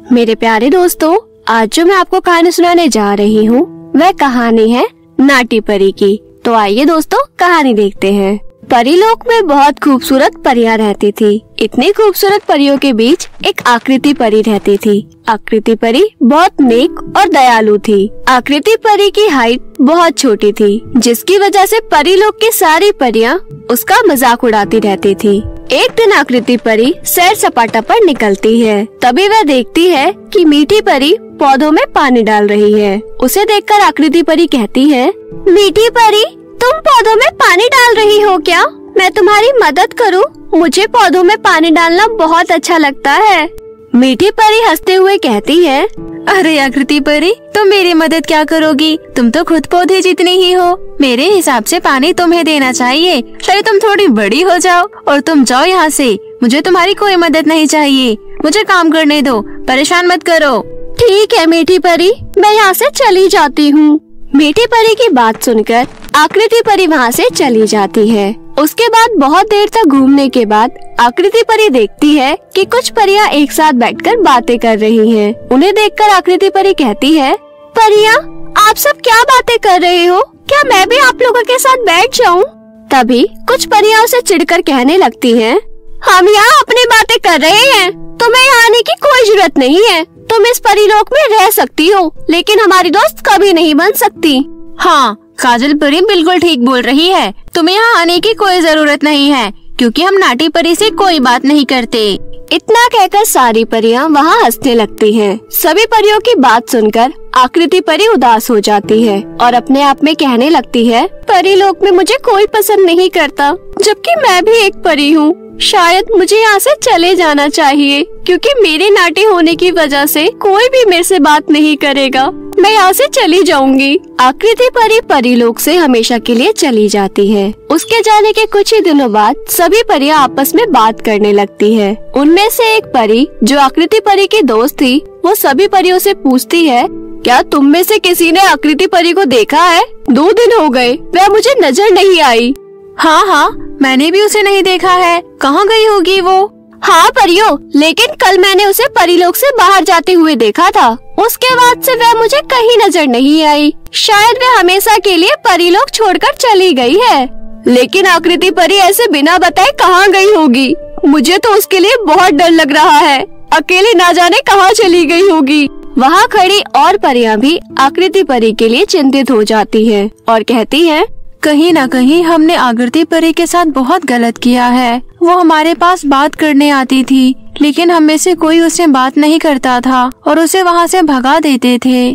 मेरे प्यारे दोस्तों, आज जो मैं आपको कहानी सुनाने जा रही हूँ वह कहानी है नाटी परी की। तो आइए दोस्तों कहानी देखते हैं। परीलोक में बहुत खूबसूरत परियां रहती थी। इतनी खूबसूरत परियों के बीच एक आकृति परी रहती थी। आकृति परी बहुत नेक और दयालु थी। आकृति परी की हाइट बहुत छोटी थी, जिसकी वजह से परीलोक की सारी परियां उसका मजाक उड़ाती रहती थी। एक दिन आकृति परी सैर सपाटा पर निकलती है। तभी वह देखती है कि मीठी परी पौधों में पानी डाल रही है। उसे देखकर आकृति परी कहती है, मीठी परी, तुम पौधों में पानी डाल रही हो क्या? मैं तुम्हारी मदद करूं? मुझे पौधों में पानी डालना बहुत अच्छा लगता है। मीठी परी हंसते हुए कहती है, अरे आकृति परी, तुम मेरी मदद क्या करोगी? तुम तो खुद पौधे जितनी ही हो। मेरे हिसाब से पानी तुम्हें देना चाहिए। शायद तुम थोड़ी बड़ी हो जाओ और तुम जाओ यहाँ से। मुझे तुम्हारी कोई मदद नहीं चाहिए। मुझे काम करने दो, परेशान मत करो। ठीक है मीठी परी, मैं यहाँ से चली जाती हूँ। मीठी परी की बात सुनकर आकृति परी वहाँ से चली जाती है। उसके बाद बहुत देर तक घूमने के बाद आकृति परी देखती है कि कुछ परियां एक साथ बैठकर बातें कर रही हैं। उन्हें देखकर आकृति परी कहती है, परियां, आप सब क्या बातें कर रहे हो? क्या मैं भी आप लोगों के साथ बैठ जाऊं? तभी कुछ परियां उसे चिढ़कर कहने लगती हैं, हम यहाँ अपनी बातें कर रहे हैं, तुम्हें यहाँ आने की कोई जरूरत नहीं है। तुम इस परीलोक में रह सकती हो, लेकिन हमारी दोस्त कभी नहीं बन सकती। हाँ, काजल परी बिल्कुल ठीक बोल रही है। तुम्हें यहाँ आने की कोई जरूरत नहीं है, क्योंकि हम नाटी परी से कोई बात नहीं करते। इतना कहकर सारी परियां वहाँ हंसने लगती हैं। सभी परियों की बात सुनकर आकृति परी उदास हो जाती है और अपने आप में कहने लगती है, परीलोक में मुझे कोई पसंद नहीं करता, जबकि मैं भी एक परी हूँ। शायद मुझे यहाँ से चले जाना चाहिए, क्योंकि मेरे नाटी होने की वजह से कोई भी मेरे से बात नहीं करेगा। मैं यहाँ से चली जाऊंगी। आकृति परी परीलोक से हमेशा के लिए चली जाती है। उसके जाने के कुछ ही दिनों बाद सभी परियां आपस में बात करने लगती है। उनमें से एक परी जो आकृति परी की दोस्त थी, वो सभी परियों से पूछती है, क्या तुम में से किसी ने आकृति परी को देखा है? 2 दिन हो गए, वह मुझे नजर नहीं आई। हाँ, मैंने भी उसे नहीं देखा है। कहाँ गई होगी वो? हाँ परियों, लेकिन कल मैंने उसे परीलोक से बाहर जाते हुए देखा था। उसके बाद से वह मुझे कहीं नजर नहीं आई। शायद वह हमेशा के लिए परीलोक छोड़कर चली गई है। लेकिन आकृति परी ऐसे बिना बताए कहाँ गई होगी? मुझे तो उसके लिए बहुत डर लग रहा है। अकेली ना जाने कहाँ चली गई होगी। वहाँ खड़ी और परियां भी आकृति परी के लिए चिंतित हो जाती है और कहती है, कहीं न कहीं हमने आकृति परी के साथ बहुत गलत किया है। वो हमारे पास बात करने आती थी, लेकिन हम में से कोई उससे बात नहीं करता था और उसे वहाँ से भगा देते थे।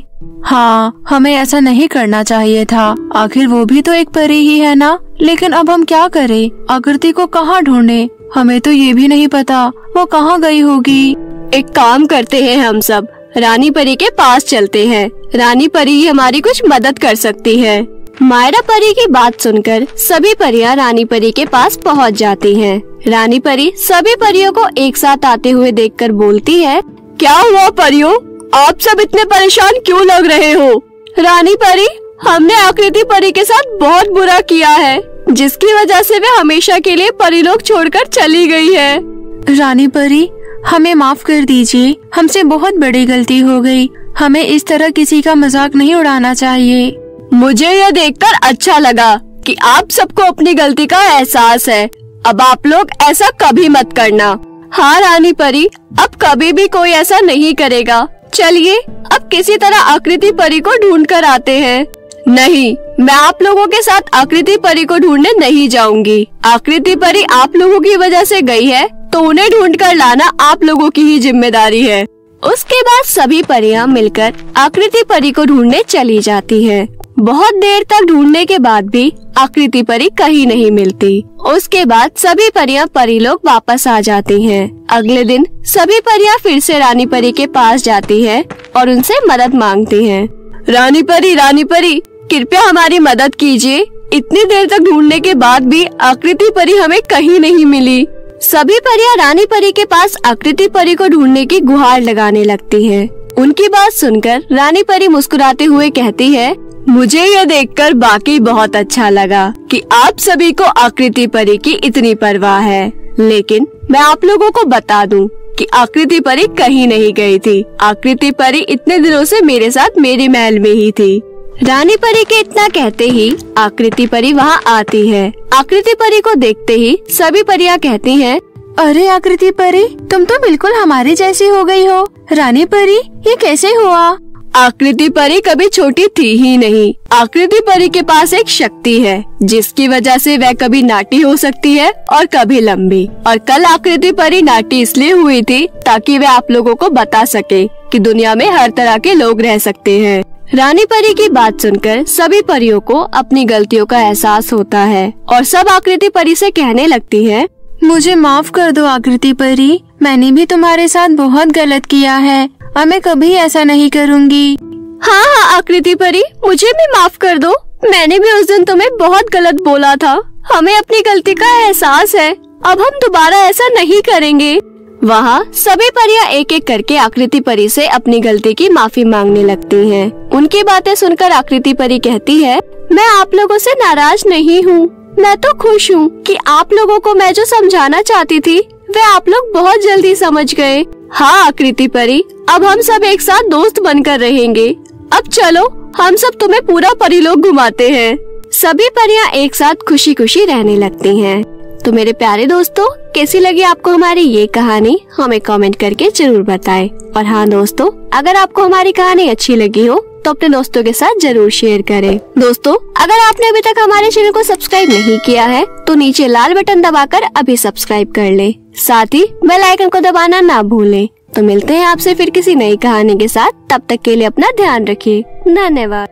हाँ, हमें ऐसा नहीं करना चाहिए था। आखिर वो भी तो एक परी ही है ना। लेकिन अब हम क्या करें? आकृति को कहाँ ढूंढे? हमें तो ये भी नहीं पता वो कहाँ गई होगी। एक काम करते हैं, हम सब रानी परी के पास चलते हैं। रानी परी ही हमारी कुछ मदद कर सकती है। मायरा परी की बात सुनकर सभी परियां रानी परी के पास पहुंच जाती हैं। रानी परी सभी परियों को एक साथ आते हुए देखकर बोलती है, क्या हुआ परियों? आप सब इतने परेशान क्यों लग रहे हो? रानी परी, हमने आकृति परी के साथ बहुत बुरा किया है, जिसकी वजह से वे हमेशा के लिए परीलोक छोड़कर चली गई है। रानी परी, हमें माफ कर दीजिए। हमसे बहुत बड़ी गलती हो गई। हमें इस तरह किसी का मजाक नहीं उड़ाना चाहिए। मुझे यह देखकर अच्छा लगा कि आप सबको अपनी गलती का एहसास है। अब आप लोग ऐसा कभी मत करना। हाँ रानी परी, अब कभी भी कोई ऐसा नहीं करेगा। चलिए अब किसी तरह आकृति परी को ढूंढ कर आते हैं। नहीं, मैं आप लोगों के साथ आकृति परी को ढूंढने नहीं जाऊंगी। आकृति परी आप लोगों की वजह से गई है, तो उन्हें ढूंढ कर लाना आप लोगों की ही जिम्मेदारी है। उसके बाद सभी परियां मिलकर आकृति परी को ढूंढने चली जाती हैं। बहुत देर तक ढूंढने के बाद भी आकृति परी कहीं नहीं मिलती। उसके बाद सभी परियां परीलोक वापस आ जाती हैं। अगले दिन सभी परियां फिर से रानी परी के पास जाती हैं और उनसे मदद मांगती हैं। रानी परी, कृपया हमारी मदद कीजिए। इतनी देर तक ढूंढने के बाद भी आकृति परी हमें कहीं नहीं मिली। सभी परियां रानी परी के पास आकृति परी को ढूंढने की गुहार लगाने लगती हैं। उनकी बात सुनकर रानी परी मुस्कुराते हुए कहती है, मुझे यह देखकर बाकी बहुत अच्छा लगा कि आप सभी को आकृति परी की इतनी परवाह है। लेकिन मैं आप लोगों को बता दूं कि आकृति परी कहीं नहीं गई थी। आकृति परी इतने दिनों से मेरे साथ मेरे महल में ही थी। रानी परी के इतना कहते ही आकृति परी वहाँ आती है। आकृति परी को देखते ही सभी परियां कहती हैं, अरे आकृति परी, तुम तो बिल्कुल हमारी जैसी हो गई हो। रानी परी, ये कैसे हुआ? आकृति परी कभी छोटी थी ही नहीं। आकृति परी के पास एक शक्ति है जिसकी वजह से वह कभी नाटी हो सकती है और कभी लंबी। और कल आकृति परी नाटी इसलिए हुई थी ताकि वह आप लोगों को बता सके कि दुनिया में हर तरह के लोग रह सकते हैं। रानी परी की बात सुनकर सभी परियों को अपनी गलतियों का एहसास होता है और सब आकृति परी से कहने लगती है, मुझे माफ कर दो आकृति परी, मैंने भी तुम्हारे साथ बहुत गलत किया है। अब मैं कभी ऐसा नहीं करूँगी। हाँ हाँ आकृति परी, मुझे भी माफ कर दो। मैंने भी उस दिन तुम्हें बहुत गलत बोला था। हमें अपनी गलती का एहसास है। अब हम दोबारा ऐसा नहीं करेंगे। वहाँ सभी परियां एक एक करके आकृति परी से अपनी गलती की माफी मांगने लगती हैं। उनकी बातें सुनकर आकृति परी कहती है, मैं आप लोगों से नाराज नहीं हूँ। मैं तो खुश हूँ कि आप लोगों को मैं जो समझाना चाहती थी वह आप लोग बहुत जल्दी समझ गए। हाँ आकृति परी, अब हम सब एक साथ दोस्त बनकर रहेंगे। अब चलो हम सब तुम्हें पूरा परीलोक घुमाते हैं। सभी परियां एक साथ खुशी खुशी रहने लगती हैं। तो मेरे प्यारे दोस्तों, कैसी लगी आपको हमारी ये कहानी? हमें कमेंट करके जरूर बताएं। और हाँ दोस्तों, अगर आपको हमारी कहानी अच्छी लगी हो तो अपने दोस्तों के साथ जरूर शेयर करें। दोस्तों, अगर आपने अभी तक हमारे चैनल को सब्सक्राइब नहीं किया है तो नीचे लाल बटन दबाकर अभी सब्सक्राइब कर लें। साथ ही बेल आइकन को दबाना ना भूलें। तो मिलते हैं आपसे फिर किसी नई कहानी के साथ। तब तक के लिए अपना ध्यान रखिए। धन्यवाद।